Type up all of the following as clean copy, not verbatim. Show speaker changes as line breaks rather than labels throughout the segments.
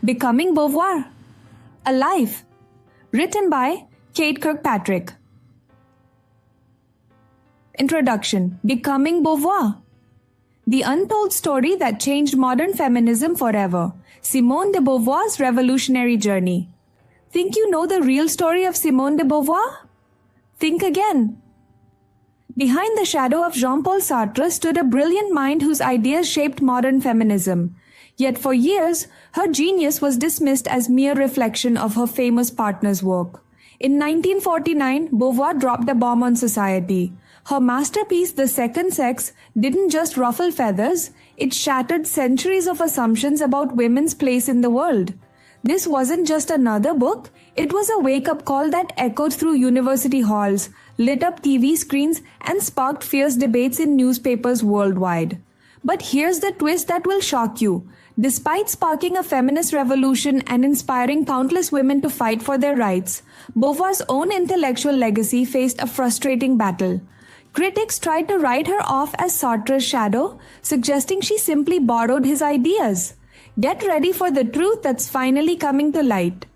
Becoming Beauvoir, A Life, written by Kate Kirkpatrick. Introduction. Becoming Beauvoir, the untold story that changed modern feminism forever. Simone de Beauvoir's revolutionary journey. Think you know the real story of Simone de Beauvoir? Think again. Behind the shadow of Jean-Paul Sartre stood a brilliant mind whose ideas shaped modern feminism. Yet for years, her genius was dismissed as mere reflection of her famous partner's work. In 1949, Beauvoir dropped a bomb on society. Her masterpiece, The Second Sex, didn't just ruffle feathers, it shattered centuries of assumptions about women's place in the world. This wasn't just another book, it was a wake-up call that echoed through university halls, lit up TV screens, and sparked fierce debates in newspapers worldwide. But here's the twist that will shock you. Despite sparking a feminist revolution and inspiring countless women to fight for their rights, Beauvoir's own intellectual legacy faced a frustrating battle. Critics tried to write her off as Sartre's shadow, suggesting she simply borrowed his ideas. Get ready for the truth that's finally coming to light.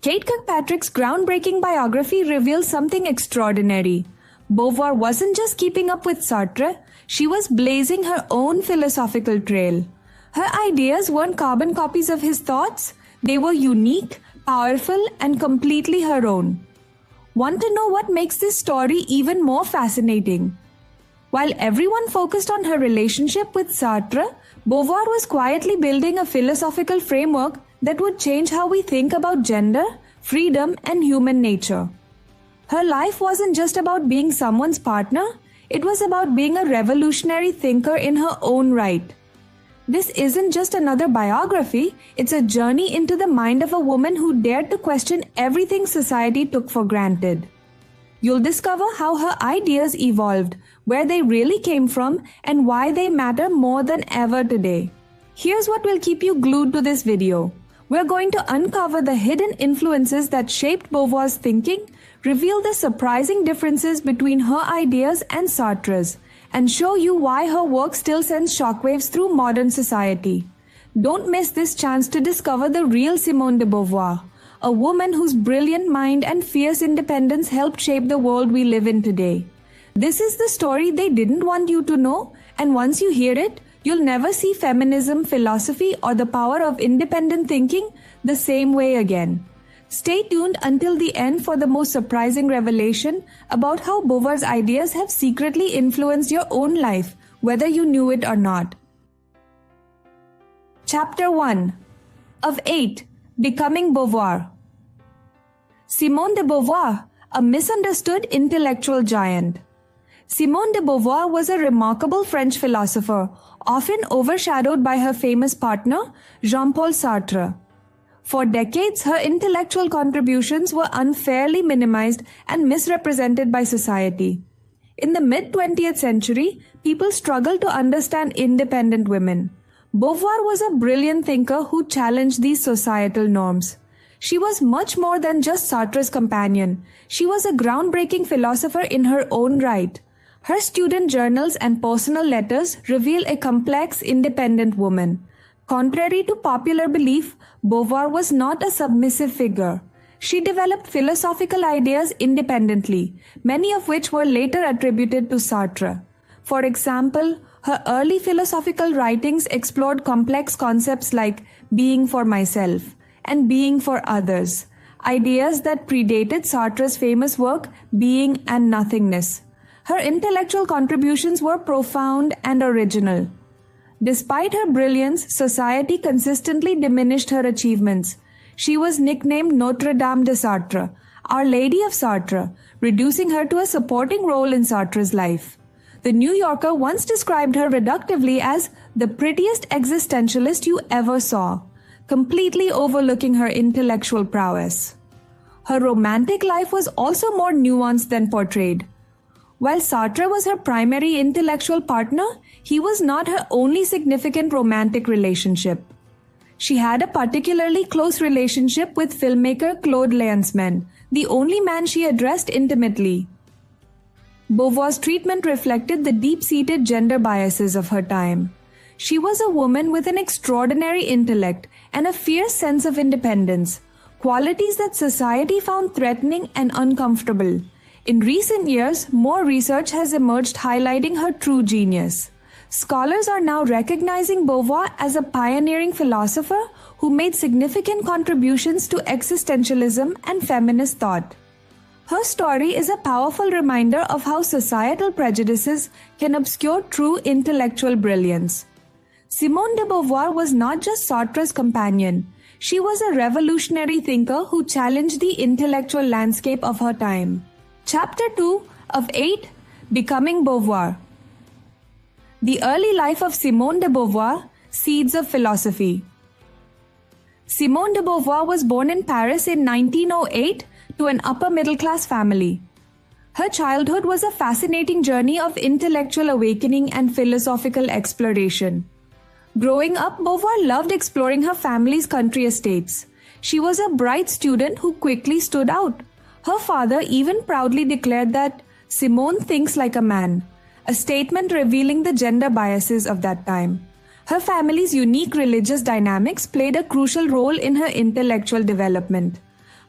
Kate Kirkpatrick's groundbreaking biography reveals something extraordinary. Beauvoir wasn't just keeping up with Sartre, she was blazing her own philosophical trail. Her ideas weren't carbon copies of his thoughts, they were unique, powerful, and completely her own. Want to know what makes this story even more fascinating? While everyone focused on her relationship with Sartre, Beauvoir was quietly building a philosophical framework that would change how we think about gender, freedom, and human nature. Her life wasn't just about being someone's partner, it was about being a revolutionary thinker in her own right. This isn't just another biography, it's a journey into the mind of a woman who dared to question everything society took for granted. You'll discover how her ideas evolved, where they really came from, and why they matter more than ever today. Here's what will keep you glued to this video. We're going to uncover the hidden influences that shaped Beauvoir's thinking, reveal the surprising differences between her ideas and Sartre's, and show you why her work still sends shockwaves through modern society. Don't miss this chance to discover the real Simone de Beauvoir, a woman whose brilliant mind and fierce independence helped shape the world we live in today. This is the story they didn't want you to know, and once you hear it, you'll never see feminism, philosophy, or the power of independent thinking the same way again. Stay tuned until the end for the most surprising revelation about how Beauvoir's ideas have secretly influenced your own life, whether you knew it or not. Chapter 1 of 8, Becoming Beauvoir. Simone de Beauvoir, a misunderstood intellectual giant. Simone de Beauvoir was a remarkable French philosopher, often overshadowed by her famous partner, Jean-Paul Sartre. For decades, her intellectual contributions were unfairly minimized and misrepresented by society. In the mid-20th century, people struggled to understand independent women. Beauvoir was a brilliant thinker who challenged these societal norms. She was much more than just Sartre's companion. She was a groundbreaking philosopher in her own right. Her student journals and personal letters reveal a complex, independent woman. Contrary to popular belief, Beauvoir was not a submissive figure. She developed philosophical ideas independently, many of which were later attributed to Sartre. For example, her early philosophical writings explored complex concepts like being for myself and being for others, ideas that predated Sartre's famous work, Being and Nothingness. Her intellectual contributions were profound and original. Despite her brilliance, society consistently diminished her achievements. She was nicknamed Notre Dame de Sartre, Our Lady of Sartre, reducing her to a supporting role in Sartre's life. The New Yorker once described her reductively as the prettiest existentialist you ever saw, completely overlooking her intellectual prowess. Her romantic life was also more nuanced than portrayed. While Sartre was her primary intellectual partner, he was not her only significant romantic relationship. She had a particularly close relationship with filmmaker Claude Lanzmann, the only man she addressed intimately. Beauvoir's treatment reflected the deep-seated gender biases of her time. She was a woman with an extraordinary intellect and a fierce sense of independence, qualities that society found threatening and uncomfortable. In recent years, more research has emerged highlighting her true genius. Scholars are now recognizing Beauvoir as a pioneering philosopher who made significant contributions to existentialism and feminist thought. Her story is a powerful reminder of how societal prejudices can obscure true intellectual brilliance. Simone de Beauvoir was not just Sartre's companion. She was a revolutionary thinker who challenged the intellectual landscape of her time. Chapter 2 of 8, Becoming Beauvoir. The early life of Simone de Beauvoir, Seeds of Philosophy. Simone de Beauvoir was born in Paris in 1908 to an upper-middle-class family. Her childhood was a fascinating journey of intellectual awakening and philosophical exploration. Growing up, Beauvoir loved exploring her family's country estates. She was a bright student who quickly stood out. Her father even proudly declared that Simone thinks like a man, a statement revealing the gender biases of that time. Her family's unique religious dynamics played a crucial role in her intellectual development.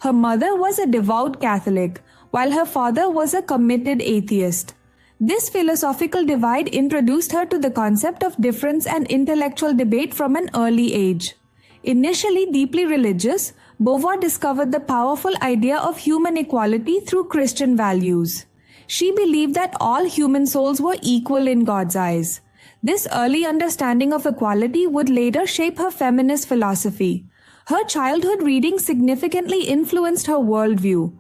Her mother was a devout Catholic, while her father was a committed atheist. This philosophical divide introduced her to the concept of difference and intellectual debate from an early age. Initially deeply religious, Beauvoir discovered the powerful idea of human equality through Christian values. She believed that all human souls were equal in God's eyes. This early understanding of equality would later shape her feminist philosophy. Her childhood reading significantly influenced her worldview.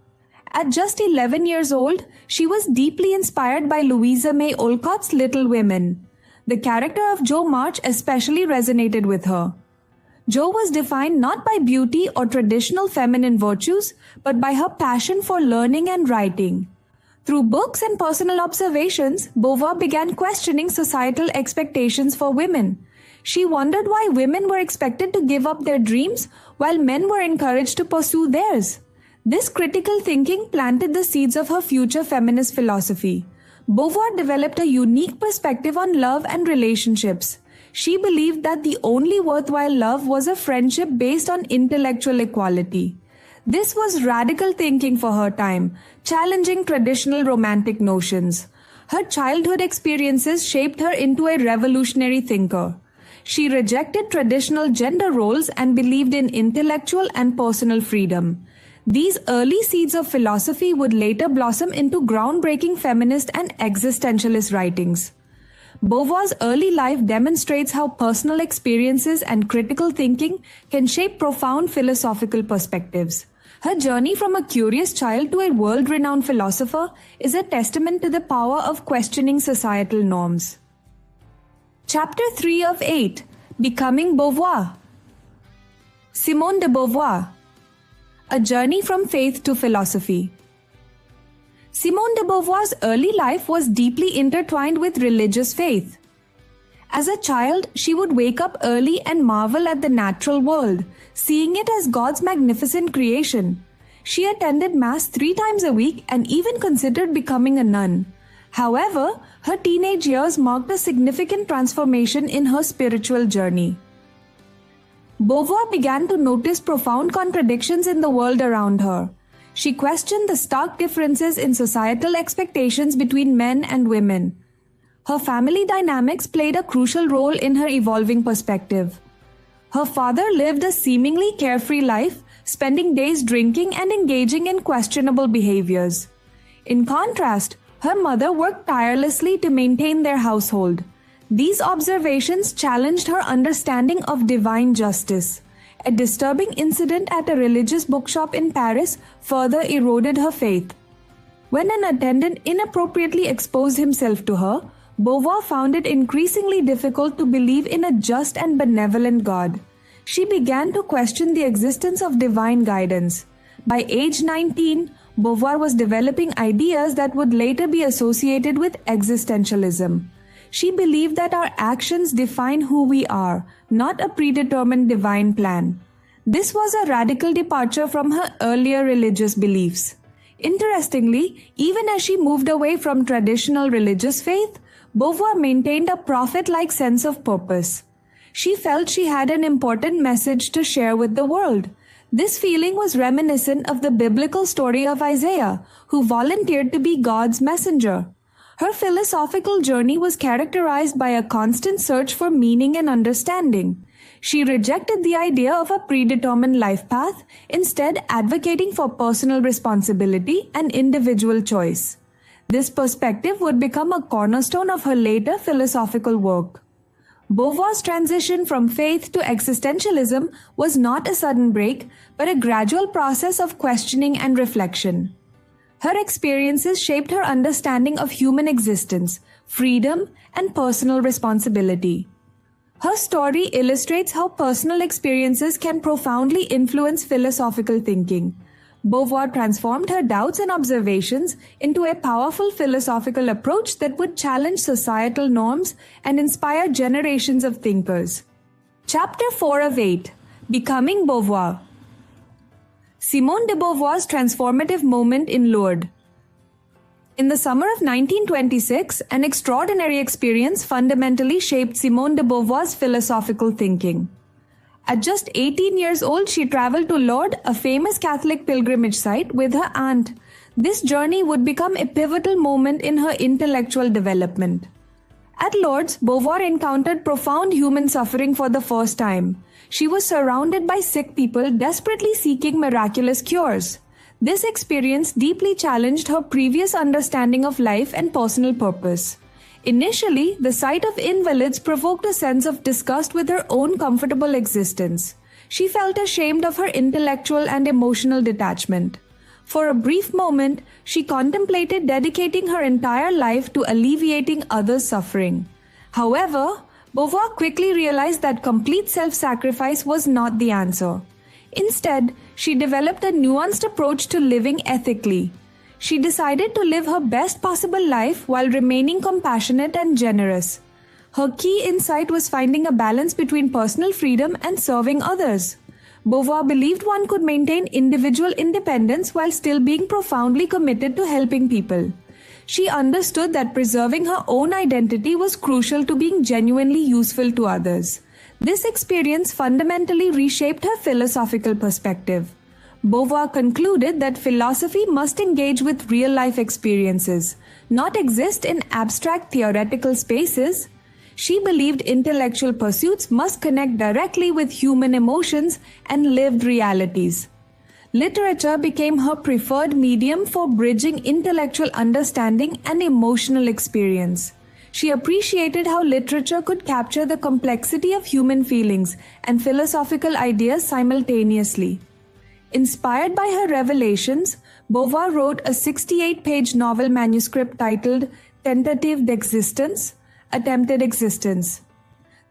At just 11 years old, she was deeply inspired by Louisa May Alcott's Little Women. The character of Jo March especially resonated with her. Jo was defined not by beauty or traditional feminine virtues, but by her passion for learning and writing. Through books and personal observations, Beauvoir began questioning societal expectations for women. She wondered why women were expected to give up their dreams while men were encouraged to pursue theirs. This critical thinking planted the seeds of her future feminist philosophy. Beauvoir developed a unique perspective on love and relationships. She believed that the only worthwhile love was a friendship based on intellectual equality. This was radical thinking for her time, challenging traditional romantic notions. Her childhood experiences shaped her into a revolutionary thinker. She rejected traditional gender roles and believed in intellectual and personal freedom. These early seeds of philosophy would later blossom into groundbreaking feminist and existentialist writings. Beauvoir's early life demonstrates how personal experiences and critical thinking can shape profound philosophical perspectives. Her journey from a curious child to a world-renowned philosopher is a testament to the power of questioning societal norms. Chapter 3 of 8, Becoming Beauvoir. Simone de Beauvoir, A Journey from Faith to Philosophy. Simone de Beauvoir's early life was deeply intertwined with religious faith. As a child, she would wake up early and marvel at the natural world, seeing it as God's magnificent creation. She attended Mass 3 times a week and even considered becoming a nun. However, her teenage years marked a significant transformation in her spiritual journey. Beauvoir began to notice profound contradictions in the world around her. She questioned the stark differences in societal expectations between men and women. Her family dynamics played a crucial role in her evolving perspective. Her father lived a seemingly carefree life, spending days drinking and engaging in questionable behaviors. In contrast, her mother worked tirelessly to maintain their household. These observations challenged her understanding of divine justice. A disturbing incident at a religious bookshop in Paris further eroded her faith. When an attendant inappropriately exposed himself to her, Beauvoir found it increasingly difficult to believe in a just and benevolent God. She began to question the existence of divine guidance. By age 19, Beauvoir was developing ideas that would later be associated with existentialism. She believed that our actions define who we are, not a predetermined divine plan. This was a radical departure from her earlier religious beliefs. Interestingly, even as she moved away from traditional religious faith, Beauvoir maintained a prophet-like sense of purpose. She felt she had an important message to share with the world. This feeling was reminiscent of the biblical story of Isaiah, who volunteered to be God's messenger. Her philosophical journey was characterized by a constant search for meaning and understanding. She rejected the idea of a predetermined life path, instead advocating for personal responsibility and individual choice. This perspective would become a cornerstone of her later philosophical work. Beauvoir's transition from faith to existentialism was not a sudden break, but a gradual process of questioning and reflection. Her experiences shaped her understanding of human existence, freedom, and personal responsibility. Her story illustrates how personal experiences can profoundly influence philosophical thinking. Beauvoir transformed her doubts and observations into a powerful philosophical approach that would challenge societal norms and inspire generations of thinkers. Chapter 4 of 8: Becoming Beauvoir. Simone de Beauvoir's transformative moment in Lourdes. In the summer of 1926, an extraordinary experience fundamentally shaped Simone de Beauvoir's philosophical thinking. At just 18 years old, she traveled to Lourdes, a famous Catholic pilgrimage site, with her aunt. This journey would become a pivotal moment in her intellectual development. At Lourdes, Beauvoir encountered profound human suffering for the first time. She was surrounded by sick people desperately seeking miraculous cures. This experience deeply challenged her previous understanding of life and personal purpose. Initially, the sight of invalids provoked a sense of disgust with her own comfortable existence. She felt ashamed of her intellectual and emotional detachment. For a brief moment, she contemplated dedicating her entire life to alleviating others' suffering. However, Beauvoir quickly realized that complete self-sacrifice was not the answer. Instead, she developed a nuanced approach to living ethically. She decided to live her best possible life while remaining compassionate and generous. Her key insight was finding a balance between personal freedom and serving others. Beauvoir believed one could maintain individual independence while still being profoundly committed to helping people. She understood that preserving her own identity was crucial to being genuinely useful to others. This experience fundamentally reshaped her philosophical perspective. Beauvoir concluded that philosophy must engage with real-life experiences, not exist in abstract theoretical spaces. She believed intellectual pursuits must connect directly with human emotions and lived realities. Literature became her preferred medium for bridging intellectual understanding and emotional experience. She appreciated how literature could capture the complexity of human feelings and philosophical ideas simultaneously. Inspired by her revelations, Beauvoir wrote a 68-page novel manuscript titled Tentative d'Existence, Attempted Existence.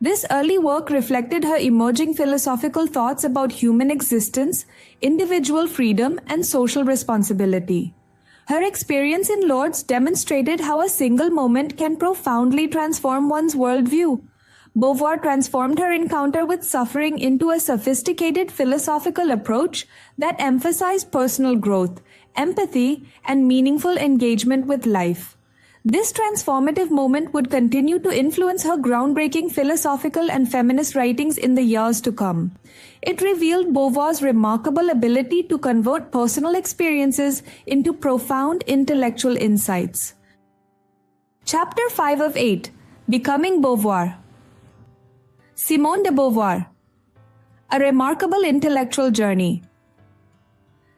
This early work reflected her emerging philosophical thoughts about human existence, individual freedom, and social responsibility. Her experience in Lourdes demonstrated how a single moment can profoundly transform one's worldview. Beauvoir transformed her encounter with suffering into a sophisticated philosophical approach that emphasized personal growth, empathy, and meaningful engagement with life. This transformative moment would continue to influence her groundbreaking philosophical and feminist writings in the years to come. It revealed Beauvoir's remarkable ability to convert personal experiences into profound intellectual insights. Chapter 5 of 8: Becoming Beauvoir. Simone de Beauvoir. A remarkable intellectual journey.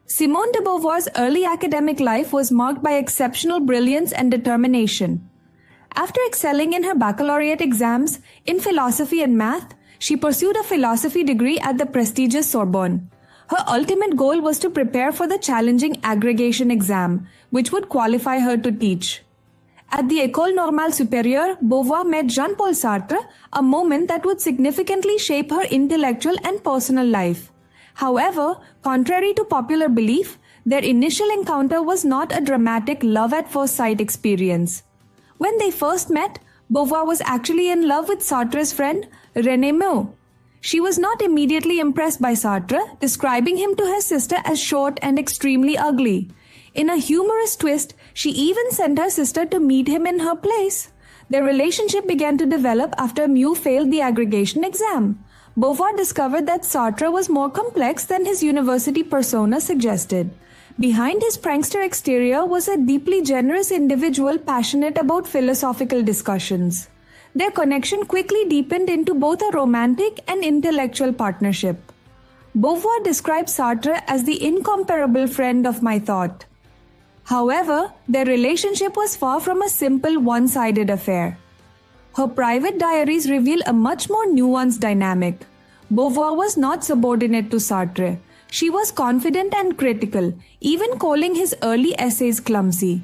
Simone de Beauvoir's early academic life was marked by exceptional brilliance and determination. After excelling in her baccalaureate exams in philosophy and math, she pursued a philosophy degree at the prestigious Sorbonne. Her ultimate goal was to prepare for the challenging agrégation exam, which would qualify her to teach. At the École Normale Supérieure, Beauvoir met Jean-Paul Sartre, a moment that would significantly shape her intellectual and personal life. However, contrary to popular belief, their initial encounter was not a dramatic love-at-first-sight experience. When they first met, Beauvoir was actually in love with Sartre's friend, René Meaux. She was not immediately impressed by Sartre, describing him to her sister as short and extremely ugly. In a humorous twist, she even sent her sister to meet him in her place. Their relationship began to develop after Mew failed the aggregation exam. Beauvoir discovered that Sartre was more complex than his university persona suggested. Behind his prankster exterior was a deeply generous individual passionate about philosophical discussions. Their connection quickly deepened into both a romantic and intellectual partnership. Beauvoir describes Sartre as the incomparable friend of my thought. However, their relationship was far from a simple one-sided affair. Her private diaries reveal a much more nuanced dynamic. Beauvoir was not subordinate to Sartre. She was confident and critical, even calling his early essays clumsy.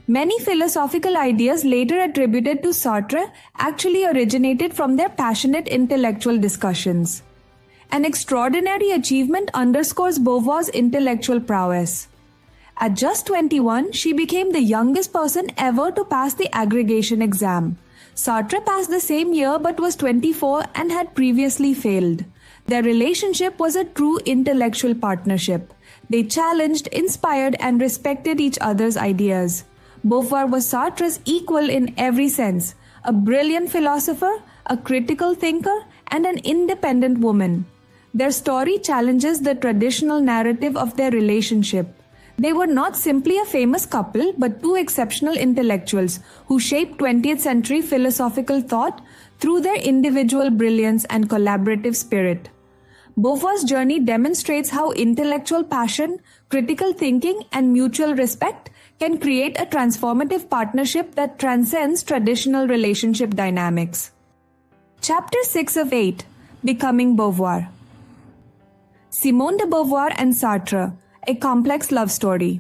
Many philosophical ideas later attributed to Sartre actually originated from their passionate intellectual discussions. An extraordinary achievement underscores Beauvoir's intellectual prowess. At just 21, she became the youngest person ever to pass the aggregation exam. Sartre passed the same year but was 24 and had previously failed. Their relationship was a true intellectual partnership. They challenged, inspired, and respected each other's ideas. Beauvoir was Sartre's equal in every sense, a brilliant philosopher, a critical thinker, and an independent woman. Their story challenges the traditional narrative of their relationship. They were not simply a famous couple, but two exceptional intellectuals who shaped 20th century philosophical thought through their individual brilliance and collaborative spirit. Beauvoir's journey demonstrates how intellectual passion, critical thinking, and mutual respect can create a transformative partnership that transcends traditional relationship dynamics. Chapter 6 of 8: Becoming Beauvoir. Simone de Beauvoir and Sartre, a complex love story.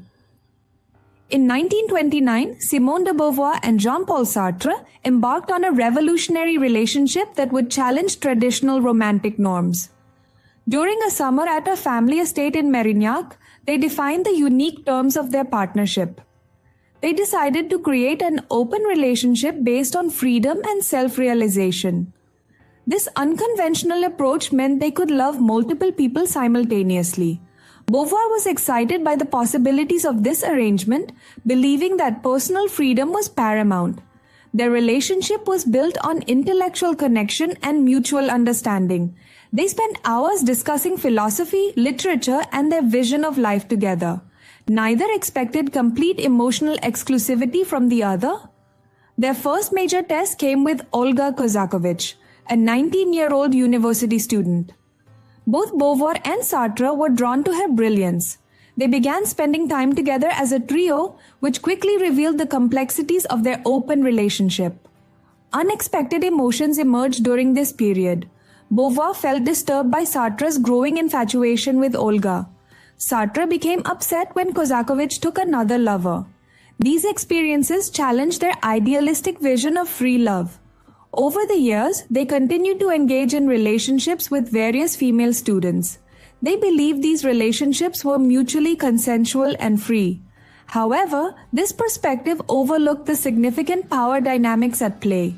In 1929, Simone de Beauvoir and Jean-Paul Sartre embarked on a revolutionary relationship that would challenge traditional romantic norms. During a summer at a family estate in Mérignac, they defined the unique terms of their partnership. They decided to create an open relationship based on freedom and self-realization. This unconventional approach meant they could love multiple people simultaneously. Beauvoir was excited by the possibilities of this arrangement, believing that personal freedom was paramount. Their relationship was built on intellectual connection and mutual understanding. They spent hours discussing philosophy, literature, and their vision of life together. Neither expected complete emotional exclusivity from the other. Their first major test came with Olga Kozakovich, a 19-year-old university student. Both Beauvoir and Sartre were drawn to her brilliance. They began spending time together as a trio, which quickly revealed the complexities of their open relationship. Unexpected emotions emerged during this period. Beauvoir felt disturbed by Sartre's growing infatuation with Olga. Sartre became upset when Kozakovich took another lover. These experiences challenged their idealistic vision of free love. Over the years, they continued to engage in relationships with various female students. They believed these relationships were mutually consensual and free. However, this perspective overlooked the significant power dynamics at play.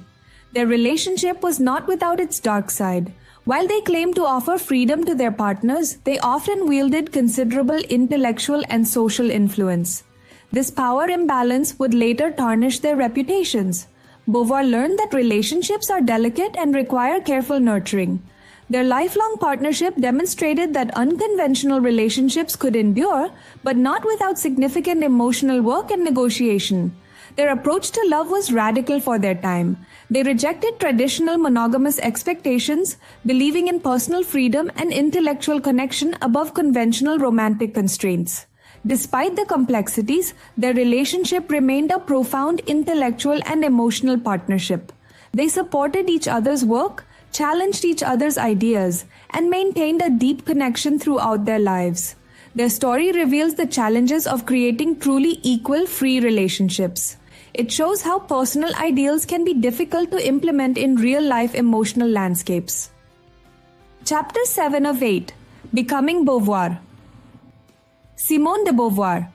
Their relationship was not without its dark side. While they claimed to offer freedom to their partners, they often wielded considerable intellectual and social influence. This power imbalance would later tarnish their reputations. Beauvoir learned that relationships are delicate and require careful nurturing. Their lifelong partnership demonstrated that unconventional relationships could endure, but not without significant emotional work and negotiation. Their approach to love was radical for their time. They rejected traditional monogamous expectations, believing in personal freedom and intellectual connection above conventional romantic constraints. Despite the complexities, their relationship remained a profound intellectual and emotional partnership. They supported each other's work, challenged each other's ideas, and maintained a deep connection throughout their lives. Their story reveals the challenges of creating truly equal, free relationships. It shows how personal ideals can be difficult to implement in real-life emotional landscapes. Chapter 7 of 8: Becoming Beauvoir. Simone de Beauvoir.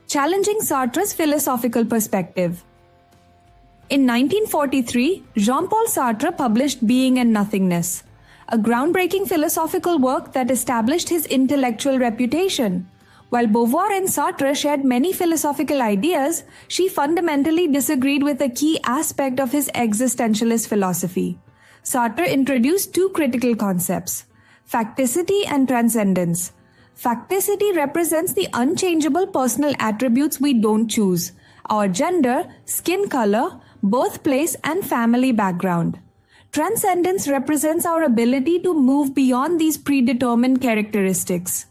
Challenging Sartre's philosophical perspective. In 1943, Jean-Paul Sartre published Being and Nothingness, a groundbreaking philosophical work that established his intellectual reputation. While Beauvoir and Sartre shared many philosophical ideas, she fundamentally disagreed with a key aspect of his existentialist philosophy. Sartre introduced two critical concepts: facticity and transcendence. Facticity represents the unchangeable personal attributes we don't choose: our gender, skin color, birthplace, and family background. Transcendence represents our ability to move beyond these predetermined characteristics.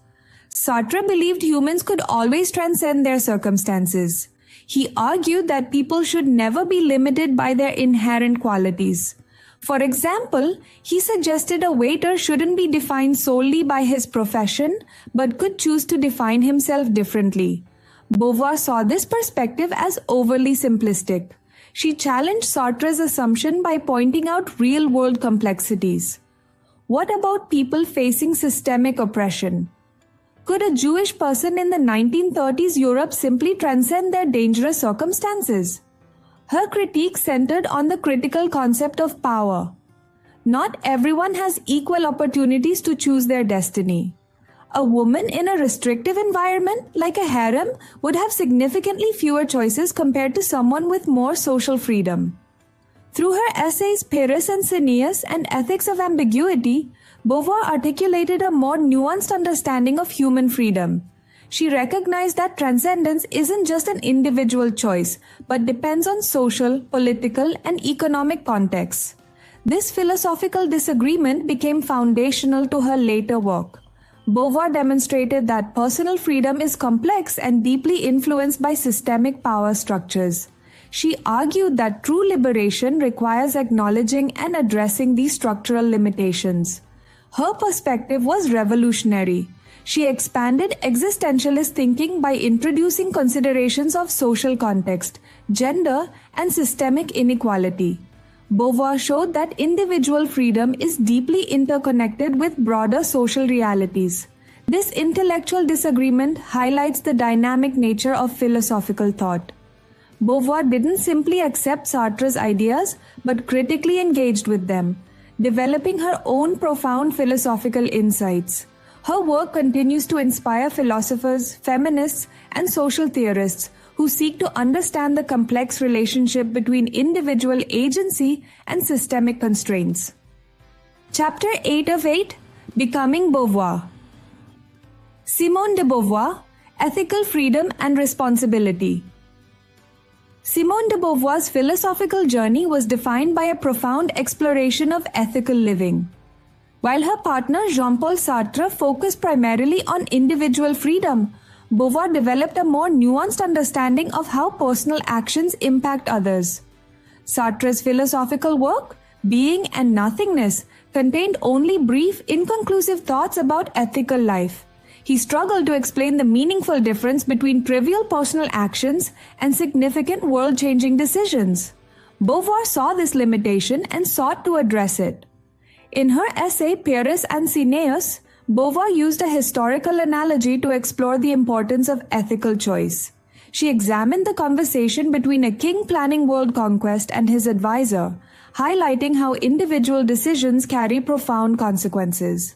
Sartre believed humans could always transcend their circumstances. He argued that people should never be limited by their inherent qualities. For example, he suggested a waiter shouldn't be defined solely by his profession, but could choose to define himself differently. Beauvoir saw this perspective as overly simplistic. She challenged Sartre's assumption by pointing out real-world complexities. What about people facing systemic oppression? Could a Jewish person in the 1930s Europe simply transcend their dangerous circumstances? Her critique centered on the critical concept of power. Not everyone has equal opportunities to choose their destiny. A woman in a restrictive environment, like a harem, would have significantly fewer choices compared to someone with more social freedom. Through her essays Pyrrhus and Cineas and Ethics of Ambiguity, Beauvoir articulated a more nuanced understanding of human freedom. She recognized that transcendence isn't just an individual choice, but depends on social, political, and economic contexts. This philosophical disagreement became foundational to her later work. Beauvoir demonstrated that personal freedom is complex and deeply influenced by systemic power structures. She argued that true liberation requires acknowledging and addressing these structural limitations. Her perspective was revolutionary. She expanded existentialist thinking by introducing considerations of social context, gender, and systemic inequality. Beauvoir showed that individual freedom is deeply interconnected with broader social realities. This intellectual disagreement highlights the dynamic nature of philosophical thought. Beauvoir didn't simply accept Sartre's ideas, but critically engaged with them, developing her own profound philosophical insights. Her work continues to inspire philosophers, feminists, and social theorists who seek to understand the complex relationship between individual agency and systemic constraints. Chapter 8 of 8, Becoming Beauvoir. Simone de Beauvoir, Ethical Freedom and Responsibility. Simone de Beauvoir's philosophical journey was defined by a profound exploration of ethical living. While her partner Jean-Paul Sartre focused primarily on individual freedom, Beauvoir developed a more nuanced understanding of how personal actions impact others. Sartre's philosophical work, Being and Nothingness, contained only brief, inconclusive thoughts about ethical life. He struggled to explain the meaningful difference between trivial personal actions and significant world-changing decisions. Beauvoir saw this limitation and sought to address it. In her essay Pyrrhus and Cineas, Beauvoir used a historical analogy to explore the importance of ethical choice. She examined the conversation between a king planning world conquest and his advisor, highlighting how individual decisions carry profound consequences.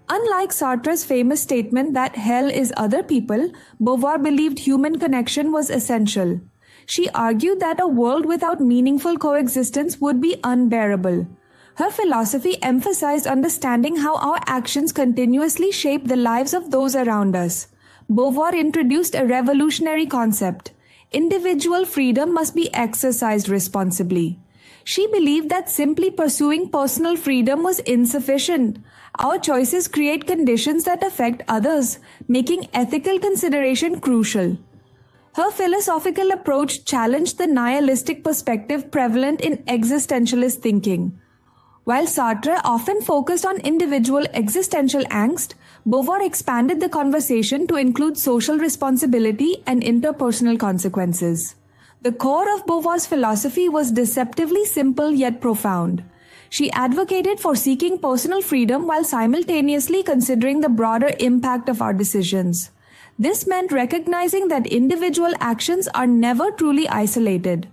Unlike Sartre's famous statement that hell is other people, Beauvoir believed human connection was essential. She argued that a world without meaningful coexistence would be unbearable. Her philosophy emphasized understanding how our actions continuously shape the lives of those around us. Beauvoir introduced a revolutionary concept: individual freedom must be exercised responsibly. She believed that simply pursuing personal freedom was insufficient. Our choices create conditions that affect others, making ethical consideration crucial. Her philosophical approach challenged the nihilistic perspective prevalent in existentialist thinking. While Sartre often focused on individual existential angst, Beauvoir expanded the conversation to include social responsibility and interpersonal consequences. The core of Beauvoir's philosophy was deceptively simple yet profound. She advocated for seeking personal freedom while simultaneously considering the broader impact of our decisions. This meant recognizing that individual actions are never truly isolated.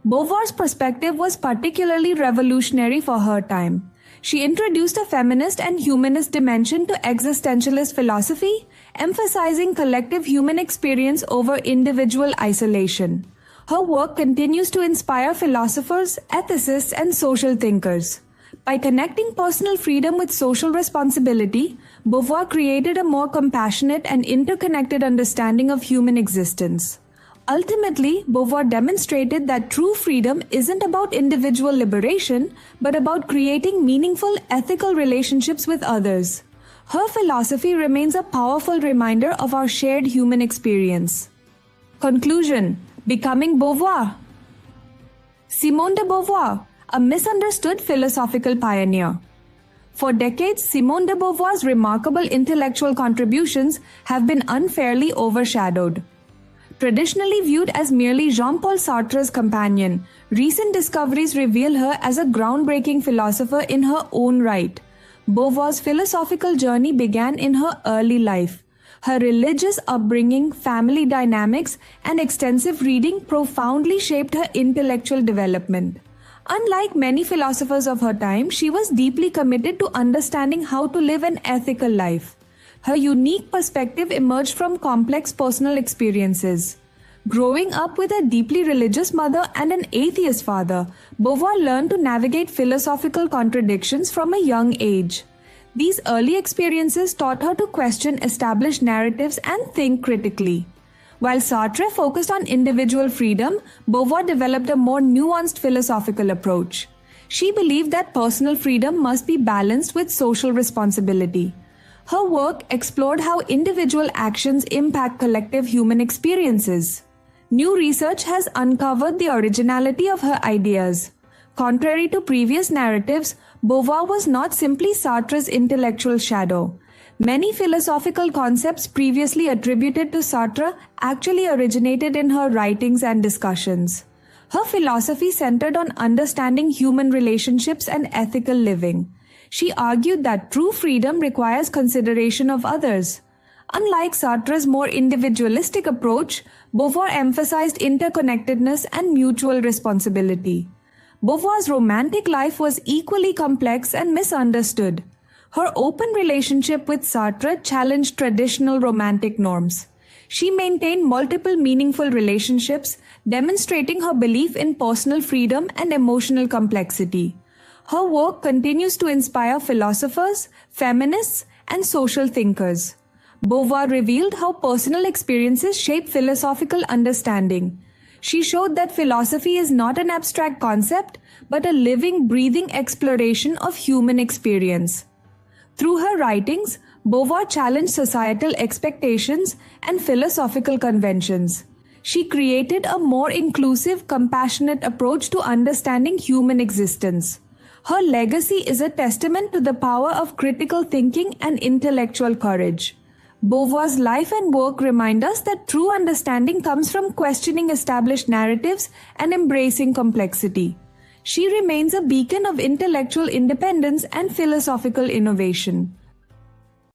Beauvoir's perspective was particularly revolutionary for her time. She introduced a feminist and humanist dimension to existentialist philosophy, emphasizing collective human experience over individual isolation. Her work continues to inspire philosophers, ethicists, and social thinkers. By connecting personal freedom with social responsibility, Beauvoir created a more compassionate and interconnected understanding of human existence. Ultimately, Beauvoir demonstrated that true freedom isn't about individual liberation, but about creating meaningful, ethical relationships with others. Her philosophy remains a powerful reminder of our shared human experience. Conclusion: Becoming Beauvoir. Simone de Beauvoir, a misunderstood philosophical pioneer. For decades, Simone de Beauvoir's remarkable intellectual contributions have been unfairly overshadowed. Traditionally viewed as merely Jean-Paul Sartre's companion, recent discoveries reveal her as a groundbreaking philosopher in her own right. Beauvoir's philosophical journey began in her early life. Her religious upbringing, family dynamics, and extensive reading profoundly shaped her intellectual development. Unlike many philosophers of her time, she was deeply committed to understanding how to live an ethical life. Her unique perspective emerged from complex personal experiences. Growing up with a deeply religious mother and an atheist father, Beauvoir learned to navigate philosophical contradictions from a young age. These early experiences taught her to question established narratives and think critically. While Sartre focused on individual freedom, Beauvoir developed a more nuanced philosophical approach. She believed that personal freedom must be balanced with social responsibility. Her work explored how individual actions impact collective human experiences. New research has uncovered the originality of her ideas. Contrary to previous narratives, Beauvoir was not simply Sartre's intellectual shadow. Many philosophical concepts previously attributed to Sartre actually originated in her writings and discussions. Her philosophy centered on understanding human relationships and ethical living. She argued that true freedom requires consideration of others. Unlike Sartre's more individualistic approach, Beauvoir emphasized interconnectedness and mutual responsibility. Beauvoir's romantic life was equally complex and misunderstood. Her open relationship with Sartre challenged traditional romantic norms. She maintained multiple meaningful relationships, demonstrating her belief in personal freedom and emotional complexity. Her work continues to inspire philosophers, feminists, and social thinkers. Beauvoir revealed how personal experiences shape philosophical understanding. She showed that philosophy is not an abstract concept, but a living, breathing exploration of human experience. Through her writings, Beauvoir challenged societal expectations and philosophical conventions. She created a more inclusive, compassionate approach to understanding human existence. Her legacy is a testament to the power of critical thinking and intellectual courage. Beauvoir's life and work remind us that true understanding comes from questioning established narratives and embracing complexity. She remains a beacon of intellectual independence and philosophical innovation.